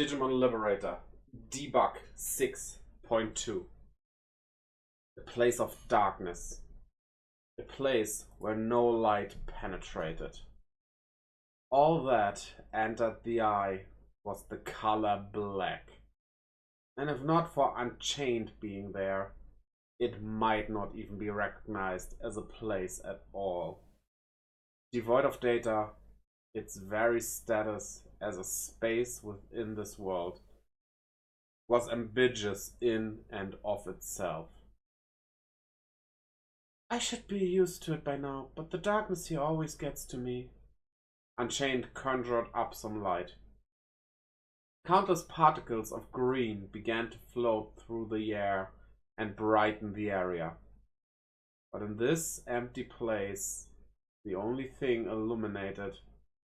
Digimon Liberator, Debug 6.2. A place of darkness. A place where no light penetrated. All that entered the eye was the color black. And if not for Unchained being there, it might not even be recognized as a place at all. Devoid of data, its very status as a space within this world was ambiguous in and of itself. I should be used to it by now, but the darkness here always gets to me. Unchained conjured up some light. Countless particles of green began to float through the air and brighten the area. But in this empty place, the only thing illuminated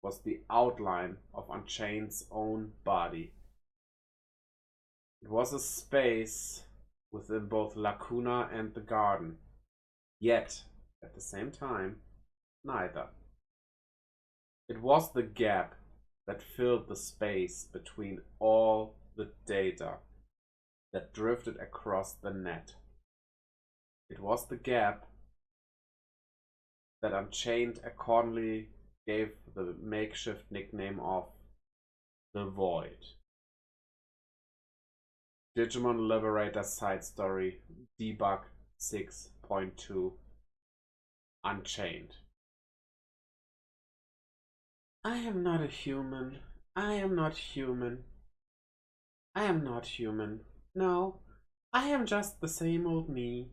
was the outline of Unchained's own body. It was a space within both Lacuna and the garden, yet, at the same time, neither. It was the gap that filled the space between all the data that drifted across the net. It was the gap that Unchained accordingly gave the makeshift nickname of the Void. Digimon Liberator side story, Debug 6.2, Unchained. I am not a human. I am not human. I am not human. No, I am just the same old me.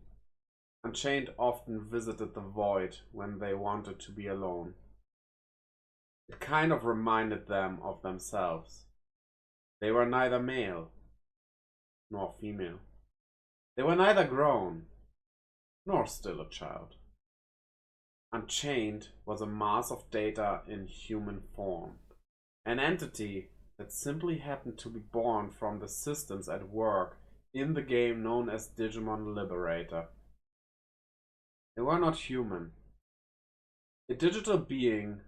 Unchained often visited the Void when they wanted to be alone. It kind of reminded them of themselves. They were neither male nor female. They were neither grown nor still a child. Unchained was a mass of data in human form, an entity that simply happened to be born from the systems at work in the game known as Digimon Liberator. They were not human. A digital being,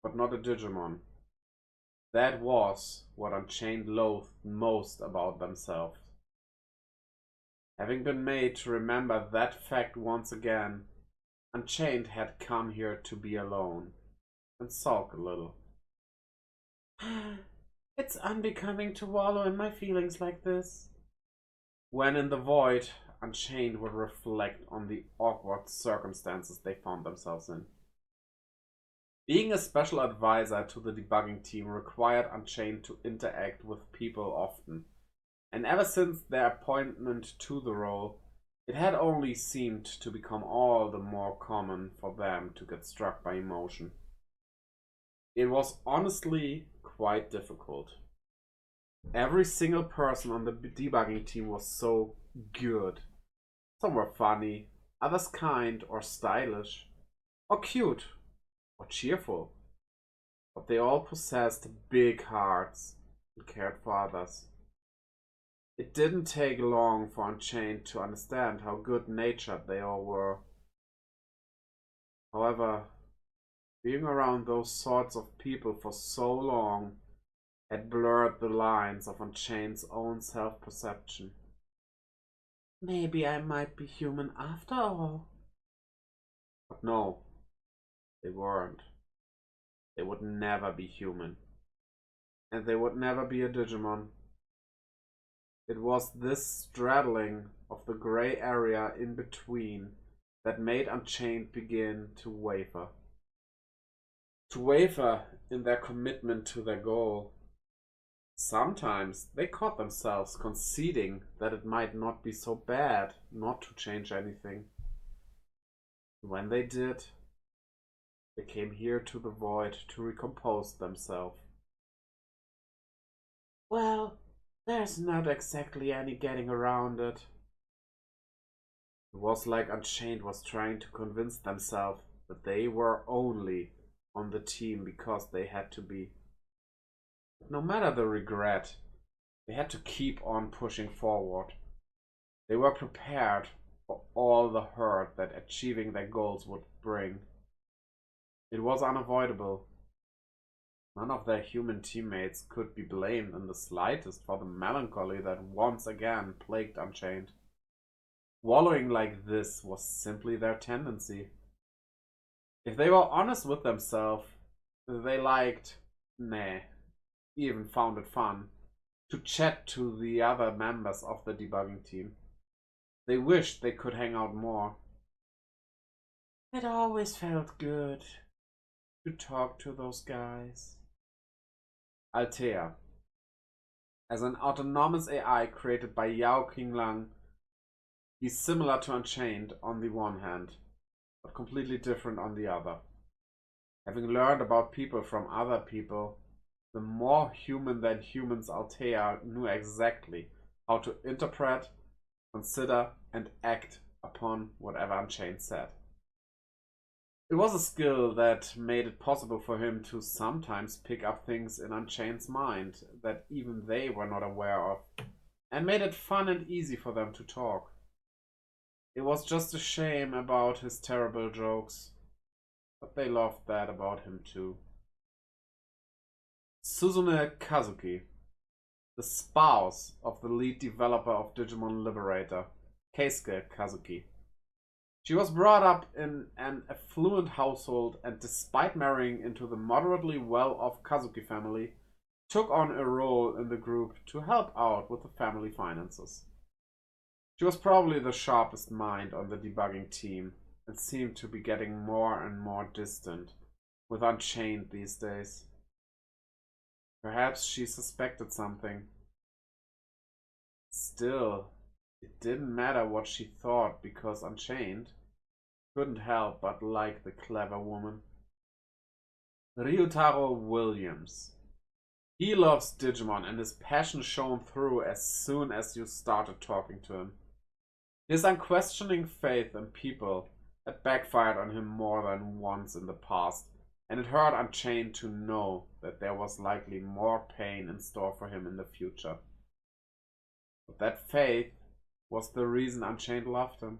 but not a Digimon. That was what Unchained loathed most about themselves. Having been made to remember that fact once again, Unchained had come here to be alone and sulk a little. It's unbecoming to wallow in my feelings like this. When in the Void, Unchained would reflect on the awkward circumstances they found themselves in. Being a special advisor to the debugging team required Unchained to interact with people often, and ever since their appointment to the role, it had only seemed to become all the more common for them to get struck by emotion. It was honestly quite difficult. Every single person on the debugging team was so good. Some were funny, others kind or stylish, or cute, or cheerful. But they all possessed big hearts and cared for others. It didn't take long for Unchained to understand how good-natured they all were. However, being around those sorts of people for so long had blurred the lines of Unchained's own self-perception. Maybe I might be human after all. But no, they weren't. They would never be human. And they would never be a Digimon. It was this straddling of the gray area in between that made Unchained begin to waver. To waver in their commitment to their goal. Sometimes they caught themselves conceding that it might not be so bad not to change anything. When they did, they came here to the Void to recompose themselves. Well, there's not exactly any getting around it. It was like Unchained was trying to convince themselves that they were only on the team because they had to be. No matter the regret, they had to keep on pushing forward. They were prepared for all the hurt that achieving their goals would bring. It was unavoidable. None of their human teammates could be blamed in the slightest for the melancholy that once again plagued Unchained. Wallowing like this was simply their tendency. If they were honest with themselves, they liked, nah, even found it fun, to chat to the other members of the debugging team. They wished they could hang out more. It always felt good to talk to those guys. Altea. As an autonomous AI created by Yao Qinglang, he's similar to Unchained on the one hand, but completely different on the other. Having learned about people from other people, the more human than humans Altea knew exactly how to interpret, consider, and act upon whatever Unchained said. It was a skill that made it possible for him to sometimes pick up things in Unchained's mind that even they were not aware of, and made it fun and easy for them to talk. It was just a shame about his terrible jokes, but they loved that about him too. Suzune Kazuki, the spouse of the lead developer of Digimon Liberator, Keisuke Kazuki. She was brought up in an affluent household and, despite marrying into the moderately well-off Kazuki family, took on a role in the group to help out with the family finances. She was probably the sharpest mind on the debugging team and seemed to be getting more and more distant with Unchained these days. Perhaps she suspected something. Still, it didn't matter what she thought because Unchained couldn't help but like the clever woman. Ryutaro Williams. He loves Digimon and his passion shone through as soon as you started talking to him. His unquestioning faith in people had backfired on him more than once in the past, and it hurt Unchained to know that there was likely more pain in store for him in the future. But that faith was the reason Unchained loved him.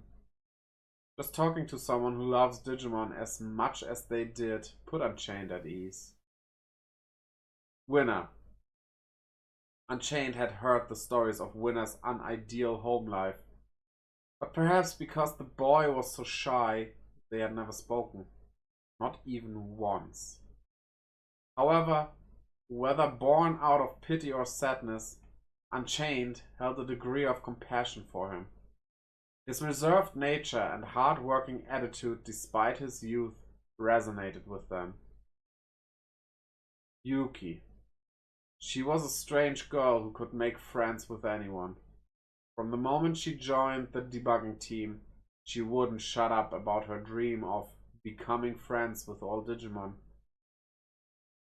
Just talking to someone who loves Digimon as much as they did put Unchained at ease. Winner. Unchained had heard the stories of Winner's unideal home life, but perhaps because the boy was so shy, they had never spoken. Not even once. However, whether born out of pity or sadness, Unchained held a degree of compassion for him. His reserved nature and hard-working attitude despite his youth resonated with them. Yuki. She was a strange girl who could make friends with anyone. From the moment she joined the debugging team, she wouldn't shut up about her dream of becoming friends with all Digimon.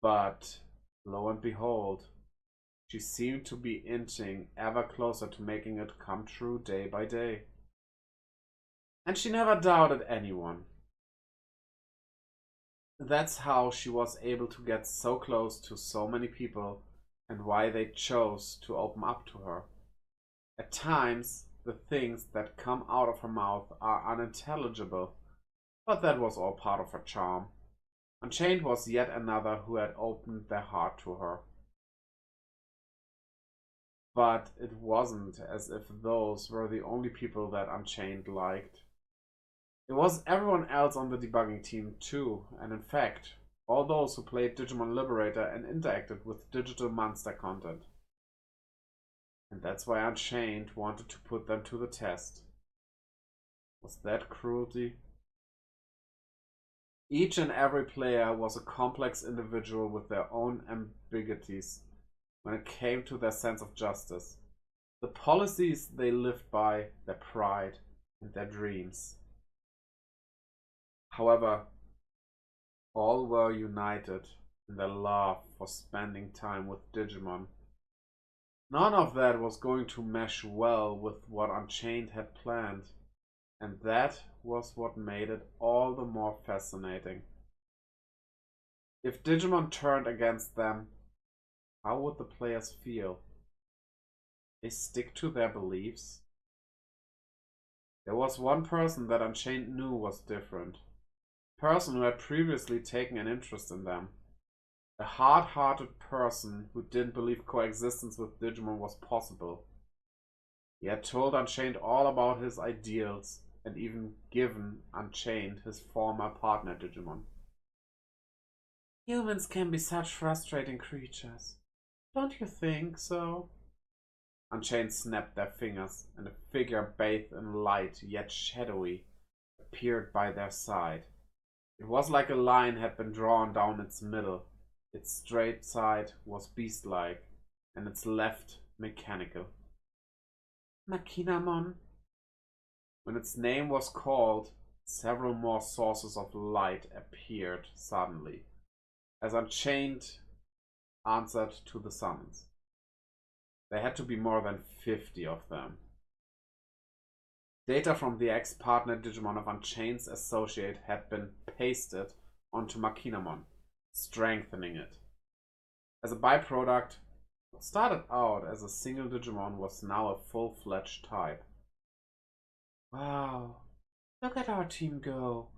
But, lo and behold, she seemed to be inching ever closer to making it come true day by day. And she never doubted anyone. That's how she was able to get so close to so many people and why they chose to open up to her. At times, the things that come out of her mouth are unintelligible, but that was all part of her charm. Unchained was yet another who had opened their heart to her. But it wasn't as if those were the only people that Unchained liked. It was everyone else on the debugging team too, and in fact, all those who played Digimon Liberator and interacted with digital monster content. And that's why Unchained wanted to put them to the test. Was that cruelty? Each and every player was a complex individual with their own ambiguities when it came to their sense of justice, the policies they lived by, their pride, and their dreams. However, all were united in their love for spending time with Digimon. None of that was going to mesh well with what Unchained had planned, and that was what made it all the more fascinating. If Digimon turned against them, how would the players feel? They stick to their beliefs? There was one person that Unchained knew was different. A person who had previously taken an interest in them. A hard-hearted person who didn't believe coexistence with Digimon was possible. He had told Unchained all about his ideals and even given Unchained his former partner Digimon. Humans can be such frustrating creatures. Don't you think so? Unchained snapped their fingers, and a figure bathed in light yet shadowy appeared by their side. It was like a line had been drawn down its middle. Its straight side was beast-like, and its left mechanical. Machinamon. When its name was called, several more sources of light appeared suddenly, as Unchained answered to the summons. There had to be more than 50 of them. Data from the ex-partner Digimon of Unchained's associate had been pasted onto Machinamon, strengthening it. As a byproduct, what started out as a single Digimon was now a full-fledged type. Wow, look at our team go.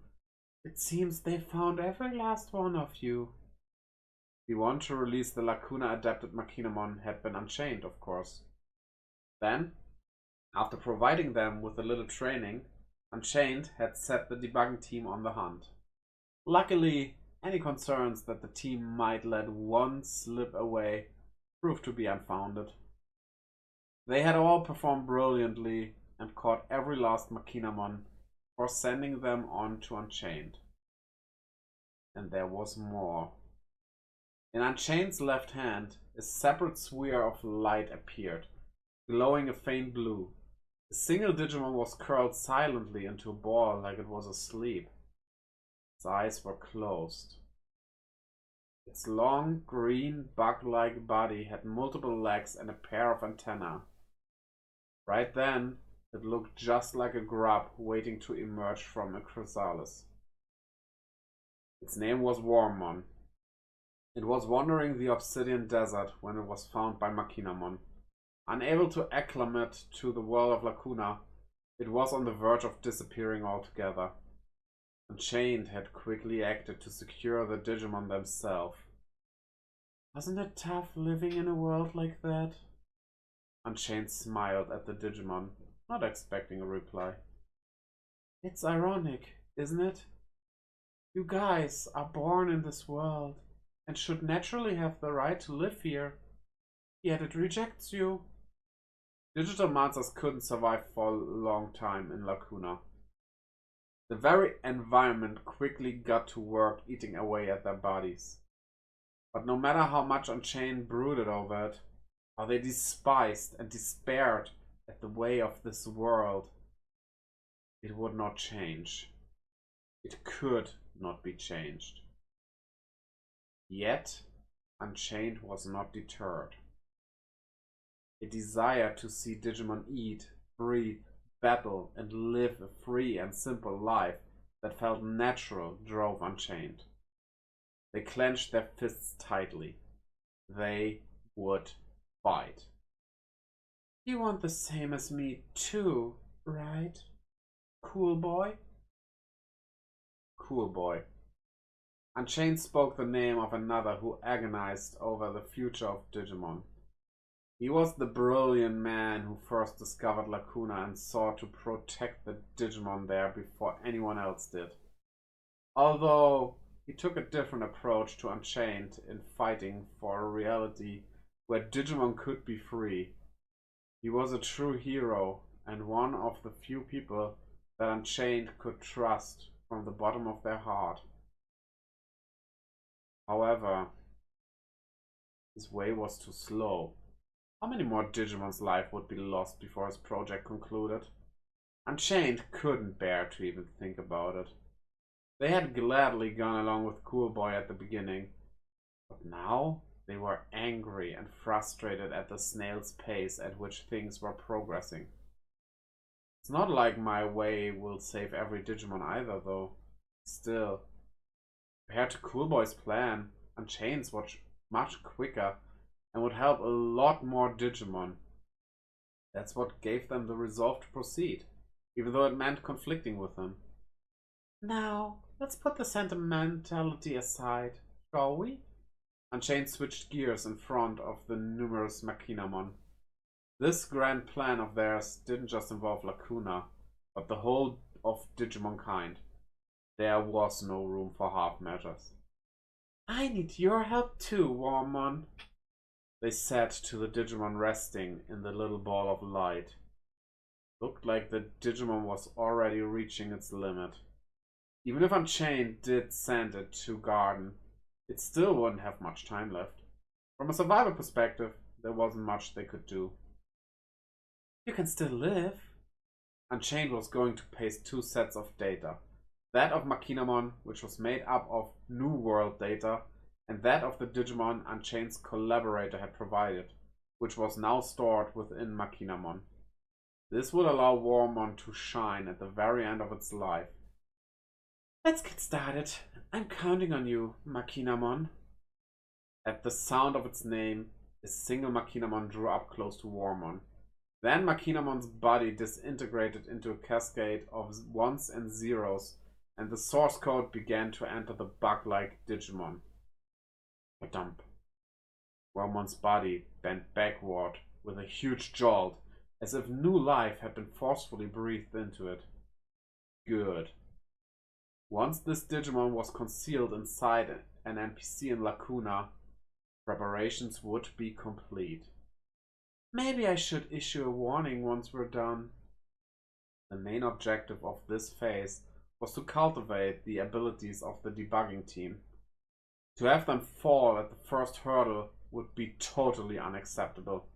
It seems they found every last one of you. The one to release the Lacuna-adapted Machinamon had been Unchained, of course. Then, after providing them with a little training, Unchained had set the debugging team on the hunt. Luckily, any concerns that the team might let one slip away proved to be unfounded. They had all performed brilliantly and caught every last Machinamon for sending them on to Unchained. And there was more. In Unchained's left hand, a separate sphere of light appeared, glowing a faint blue. A single Digimon was curled silently into a ball like it was asleep. Its eyes were closed. Its long, green, bug-like body had multiple legs and a pair of antennae. Right then, it looked just like a grub waiting to emerge from a chrysalis. Its name was Wormmon. It was wandering the obsidian desert when it was found by Machinamon. Unable to acclimate to the world of Lacuna, it was on the verge of disappearing altogether. Unchained had quickly acted to secure the Digimon themselves. Wasn't it tough living in a world like that? Unchained smiled at the Digimon, not expecting a reply. It's ironic, isn't it? You guys are born in this world and should naturally have the right to live here, yet it rejects you. Digital monsters couldn't survive for a long time in Lacuna. The very environment quickly got to work eating away at their bodies. But no matter how much Unchained brooded over it, how they despised and despaired at the way of this world, it would not change. It could not be changed. Yet, Unchained was not deterred. A desire to see Digimon eat, breathe, battle, and live a free and simple life that felt natural drove Unchained. They clenched their fists tightly. They would fight. You want the same as me too, right? Cool boy? Cool boy. Unchained spoke the name of another who agonized over the future of Digimon. He was the brilliant man who first discovered Lacuna and sought to protect the Digimon there before anyone else did. Although he took a different approach to Unchained in fighting for a reality where Digimon could be free. He was a true hero and one of the few people that Unchained could trust from the bottom of their heart. However, his way was too slow. How many more Digimon's life would be lost before his project concluded? Unchained couldn't bear to even think about it. They had gladly gone along with Cool Boy at the beginning, but now they were angry and frustrated at the snail's pace at which things were progressing. It's not like my way will save every Digimon either, though. Still, compared to Cool Boy's plan, Unchained's was much quicker and would help a lot more Digimon. That's what gave them the resolve to proceed, even though it meant conflicting with them. Now, let's put the sentimentality aside, shall we? Unchained switched gears in front of the numerous Machinamon. This grand plan of theirs didn't just involve Lacuna, but the whole of Digimon kind. There was no room for half measures. I need your help too, Warmon, they said to the Digimon resting in the little ball of light. Looked like the Digimon was already reaching its limit. Even if Unchained did send it to Garden, it still wouldn't have much time left. From a survival perspective, there wasn't much they could do. You can still live. Unchained was going to paste 2 sets of data. That of Machinamon, which was made up of New World data, and that of the Digimon Unchained's collaborator had provided, which was now stored within Machinamon. This would allow Warmon to shine at the very end of its life. Let's get started. I'm counting on you, Machinamon. At the sound of its name, a single Machinamon drew up close to Warmon. Then Machinamon's body disintegrated into a cascade of ones and zeros, and the source code began to enter the bug-like Digimon. A dump. Warmon's body bent backward with a huge jolt, as if new life had been forcefully breathed into it. Good. Once this Digimon was concealed inside an NPC in Lacuna, preparations would be complete. Maybe I should issue a warning once we're done. The main objective of this phase was to cultivate the abilities of the debugging team. To have them fall at the first hurdle would be totally unacceptable.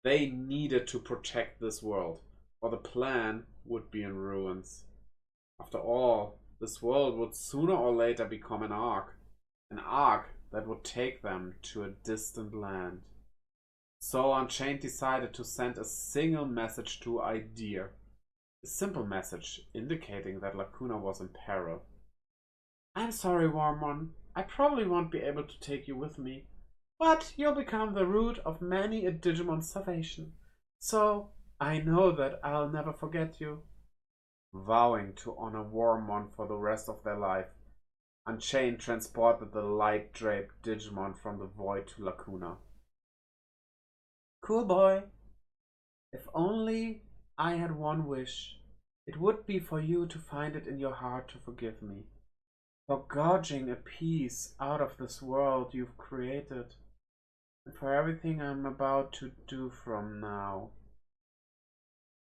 They needed to protect this world, or the plan would be in ruins. After all, this world would sooner or later become an arc that would take them to a distant land. So Unchained decided to send a single message to Idea. A simple message indicating that Lacuna was in peril. I'm sorry, Warmon. I probably won't be able to take you with me, but you'll become the root of many a Digimon's salvation. So I know that I'll never forget you. Vowing to honor Warmon for the rest of their life, Unchained transported the light-draped Digimon from the void to Lacuna. Cool boy. If only I had one wish, it would be for you to find it in your heart to forgive me, for gouging a piece out of this world you've created, and for everything I'm about to do from now.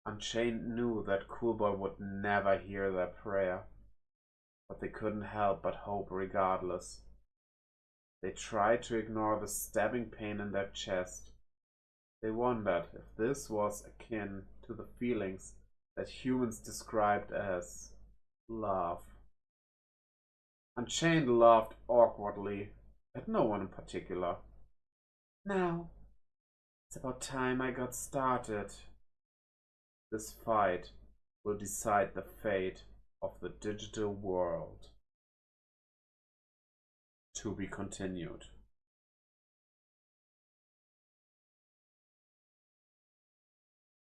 Unchained knew that Coolboy would never hear their prayer, but they couldn't help but hope regardless. They tried to ignore the stabbing pain in their chest. They wondered if this was akin to the feelings that humans described as love. Unchained laughed awkwardly, at no one in particular. Now, it's about time I got started. This fight will decide the fate of the digital world. To be continued.